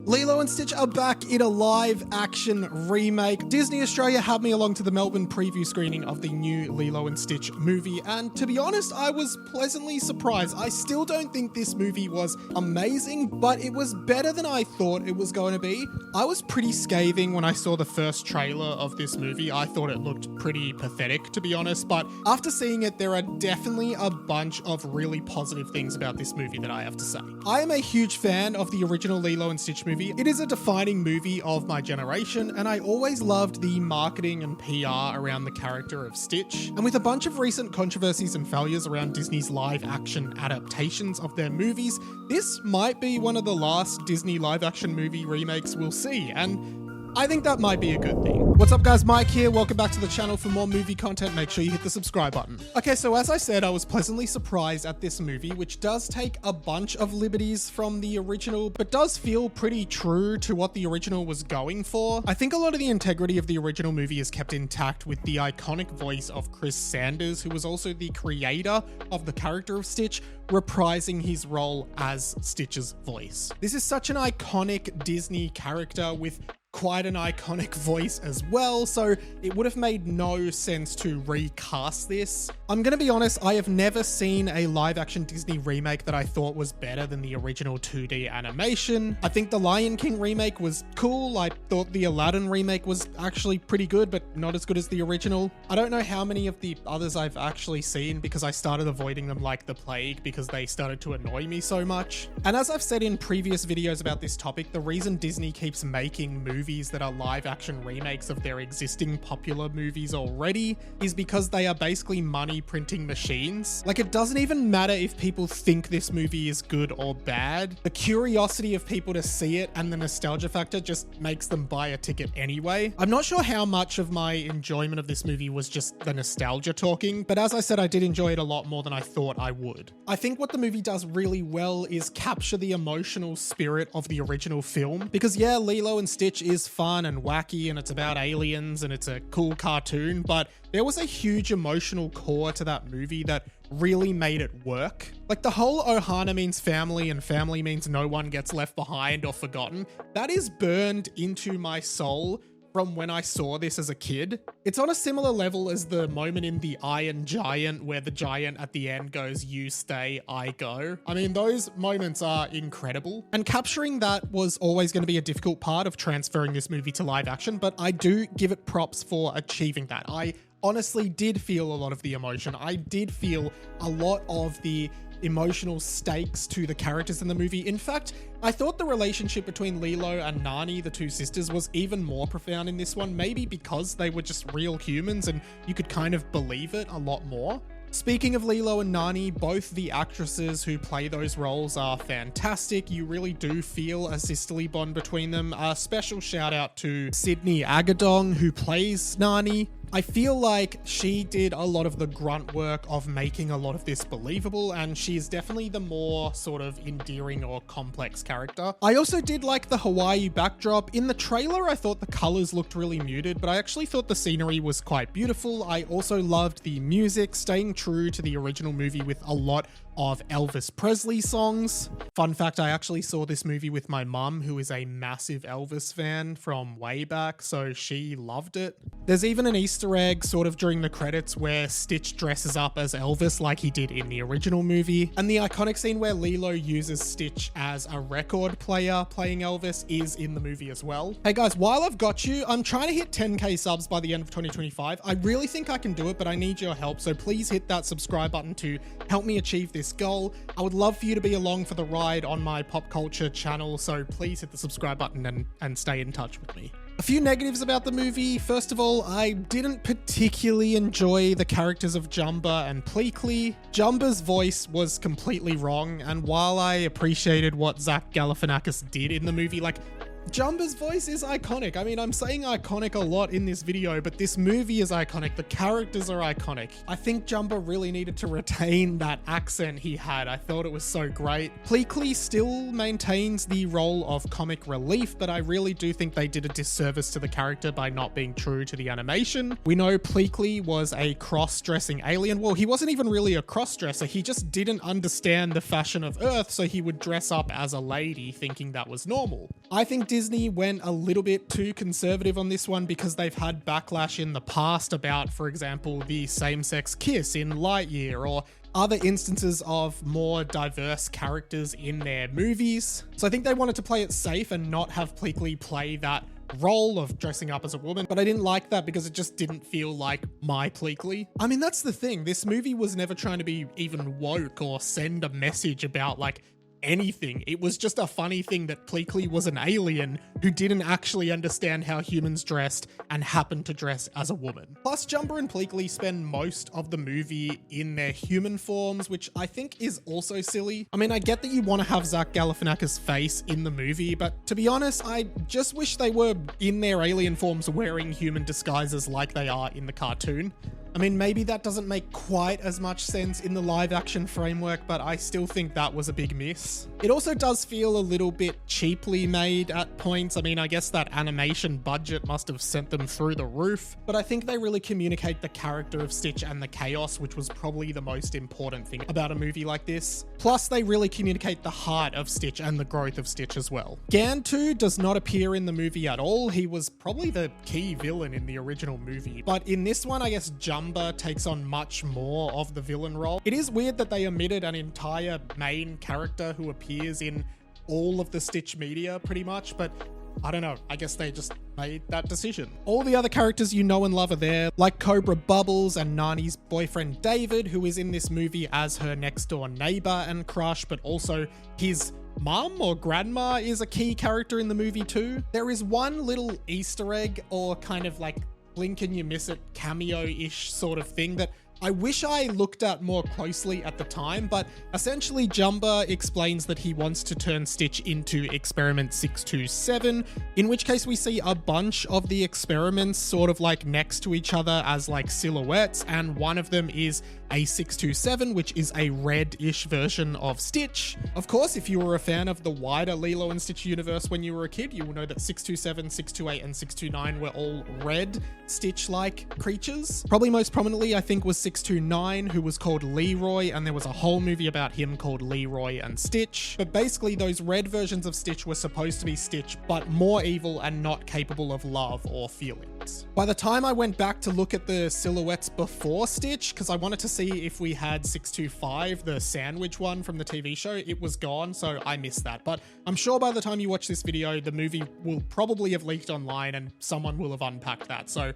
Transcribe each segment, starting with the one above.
Lilo and Stitch are back in a live-action remake. Disney Australia had me along to the Melbourne preview screening of the new Lilo and Stitch movie, and to be honest, I was pleasantly surprised. I still don't think this movie was amazing, but it was better than I thought it was going to be. I was pretty scathing when I saw the first trailer of this movie. I thought it looked pretty pathetic, to be honest, but after seeing it, there are definitely a bunch of really positive things about this movie that I have to say. I am a huge fan of the original Lilo and Stitch movie. It is a defining movie of my generation, and I always loved the marketing and PR around the character of Stitch. And with a bunch of recent controversies and failures around Disney's live-action adaptations of their movies, this might be one of the last Disney live-action movie remakes we'll see, and I think that might be a good thing. What's up guys, Mike here. Welcome back to the channel for more movie content. Make sure you hit the subscribe button. Okay, so as I said, I was pleasantly surprised at this movie, which does take a bunch of liberties from the original, but does feel pretty true to what the original was going for. I think a lot of the integrity of the original movie is kept intact with the iconic voice of Chris Sanders, who was also the creator of the character of Stitch, reprising his role as Stitch's voice. This is such an iconic Disney character with quite an iconic voice as well, so it would have made no sense to recast this. I'm gonna be honest, I have never seen a live-action Disney remake that I thought was better than the original 2D animation. I think the Lion King remake was cool. I thought the Aladdin remake was actually pretty good, but not as good as the original. I don't know how many of the others I've actually seen because I started avoiding them like the plague because they started to annoy me so much. And as I've said in previous videos about this topic, the reason Disney keeps making movies that are live action remakes of their existing popular movies already is because they are basically money printing machines. Like, it doesn't even matter if people think this movie is good or bad. The curiosity of people to see it and the nostalgia factor just makes them buy a ticket anyway. I'm not sure how much of my enjoyment of this movie was just the nostalgia talking, but as I said, I did enjoy it a lot more than I thought I would. I think what the movie does really well is capture the emotional spirit of the original film, because yeah, Lilo and Stitch is fun and wacky and it's about aliens and it's a cool cartoon, but there was a huge emotional core to that movie that really made it work. Like the whole Ohana means family and family means no one gets left behind or forgotten, that is burned into my soul from when I saw this as a kid. It's on a similar level as the moment in The Iron Giant where the giant at the end goes, "You stay, I go." I mean, those moments are incredible. And capturing that was always going to be a difficult part of transferring this movie to live action, but I do give it props for achieving that. I honestly did feel a lot of the emotion. I did feel a lot of the emotional stakes to the characters in the movie. In fact, I thought the relationship between Lilo and Nani, the two sisters, was even more profound in this one, maybe because they were just real humans and you could kind of believe it a lot more. Speaking of Lilo and Nani, both the actresses who play those roles are fantastic. You really do feel a sisterly bond between them. A special shout out to Sydney Agadong, who plays Nani. I feel like she did a lot of the grunt work of making a lot of this believable, and she is definitely the more sort of endearing or complex character. I also did like the Hawaii backdrop. In the trailer, I thought the colors looked really muted, but I actually thought the scenery was quite beautiful. I also loved the music, staying true to the original movie with a lot of Elvis Presley songs. Fun fact, I actually saw this movie with my mum, who is a massive Elvis fan from way back, so she loved it. There's even an Easter egg sort of during the credits where Stitch dresses up as Elvis like he did in the original movie, and the iconic scene where Lilo uses Stitch as a record player playing Elvis is in the movie as well. Hey guys, while I've got you, I'm trying to hit 10k subs by the end of 2025. I really think I can do it, but I need your help, so please hit that subscribe button to help me achieve this goal. I would love for you to be along for the ride on my pop culture channel, so please hit the subscribe button and stay in touch with me. A few negatives about the movie. First of all, I didn't particularly enjoy the characters of Jumba and Pleakley. Jumba's voice was completely wrong, and while I appreciated what Zach Galifianakis did in the movie, like, Jumba's voice is iconic. I mean, I'm saying iconic a lot in this video, but this movie is iconic. The characters are iconic. I think Jumba really needed to retain that accent he had. I thought it was so great. Pleakley still maintains the role of comic relief, but I really do think they did a disservice to the character by not being true to the animation. We know Pleakley was a cross-dressing alien. Well, he wasn't even really a cross-dresser. He just didn't understand the fashion of Earth, so he would dress up as a lady thinking that was normal. I think Disney went a little bit too conservative on this one because they've had backlash in the past about, for example, the same-sex kiss in Lightyear or other instances of more diverse characters in their movies. So I think they wanted to play it safe and not have Pleakley play that role of dressing up as a woman, but I didn't like that because it just didn't feel like my Pleakley. I mean, that's the thing. This movie was never trying to be even woke or send a message about like anything. It was just a funny thing that Pleakley was an alien who didn't actually understand how humans dressed and happened to dress as a woman. Plus, Jumba and Pleakley spend most of the movie in their human forms, which I think is also silly. I mean, I get that you want to have Zach Galifianakis' face in the movie, but to be honest, I just wish they were in their alien forms wearing human disguises like they are in the cartoon. I mean, maybe that doesn't make quite as much sense in the live action framework, but I still think that was a big miss. It also does feel a little bit cheaply made at points. I mean, I guess that animation budget must have sent them through the roof, but I think they really communicate the character of Stitch and the chaos, which was probably the most important thing about a movie like this. Plus, they really communicate the heart of Stitch and the growth of Stitch as well. Gantu does not appear in the movie at all. He was probably the key villain in the original movie, but in this one, I guess Jumba takes on much more of the villain role. It is weird that they omitted an entire main character who appears in all of the Stitch media pretty much, but I don't know, I guess they just made that decision. All the other characters you know and love are there, like Cobra Bubbles and Nani's boyfriend David, who is in this movie as her next door neighbor and crush, but also his mum or grandma is a key character in the movie too. There is one little Easter egg or kind of like blink and you miss it cameo-ish sort of thing that I wish I looked at more closely at the time, but essentially Jumba explains that he wants to turn Stitch into experiment 627, in which case we see a bunch of the experiments sort of like next to each other as like silhouettes, and one of them is a 627, which is a red-ish version of Stitch. Of course, if you were a fan of the wider Lilo and Stitch universe when you were a kid, you will know that 627, 628, and 629 were all red Stitch-like creatures. Probably most prominently, I think, was 629, who was called Leroy, and there was a whole movie about him called Leroy and Stitch. But basically, those red versions of Stitch were supposed to be Stitch, but more evil and not capable of love or feelings. By the time I went back to look at the silhouettes before Stitch, because I wanted to see if we had 625, the sandwich one from the TV show, it was gone, so I missed that. But I'm sure by the time you watch this video, the movie will probably have leaked online and someone will have unpacked that. So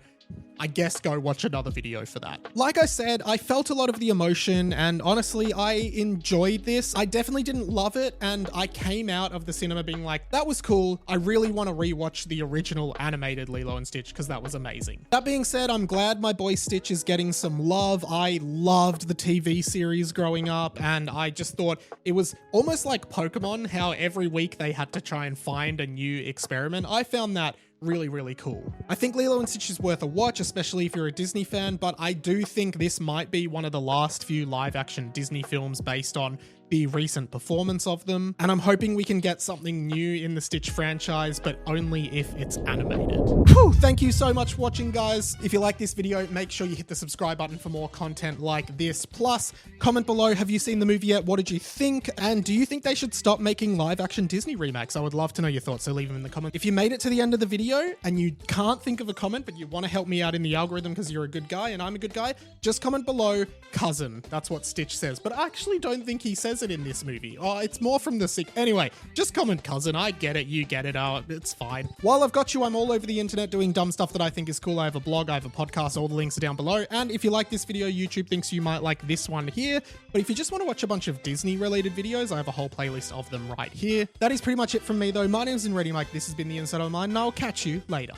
I guess go watch another video for that. Like I said, I felt a lot of the emotion, and honestly, I enjoyed this. I definitely didn't love it, and I came out of the cinema being like, that was cool. I really want to rewatch the original animated Lilo and Stitch because that was amazing. That being said, I'm glad my boy Stitch is getting some love. I loved the TV series growing up, and I just thought it was almost like Pokemon, how every week they had to try and find a new experiment. I found that really, really cool. I think Lilo and Stitch is worth a watch, especially if you're a Disney fan, but I do think this might be one of the last few live action Disney films based on the recent performance of them, and I'm hoping we can get something new in the Stitch franchise, but only if it's animated. Whew, thank you so much for watching, guys. If you like this video, make sure you hit the subscribe button for more content like this. Plus, comment below, have you seen the movie yet? What did you think? And do you think they should stop making live action Disney remakes? I would love to know your thoughts, so leave them in the comments. If you made it to the end of the video and you can't think of a comment, but you want to help me out in the algorithm because you're a good guy and I'm a good guy, just comment below, cousin. That's what Stitch says, but I actually don't think he says it in this movie. Oh, it's more from the anyway, just comment cousin. I get it, you get it. It's fine. While I've got you, I'm all over the internet doing dumb stuff that I think is cool. I have a blog, I have a podcast, all the links are down below. And if you like this video, YouTube thinks you might like this one here. But if you just want to watch a bunch of Disney related videos, I have a whole playlist of them right here. That is pretty much it from me though. My name's Ready Mike. This has been the Inside of Mine, and I'll catch you later.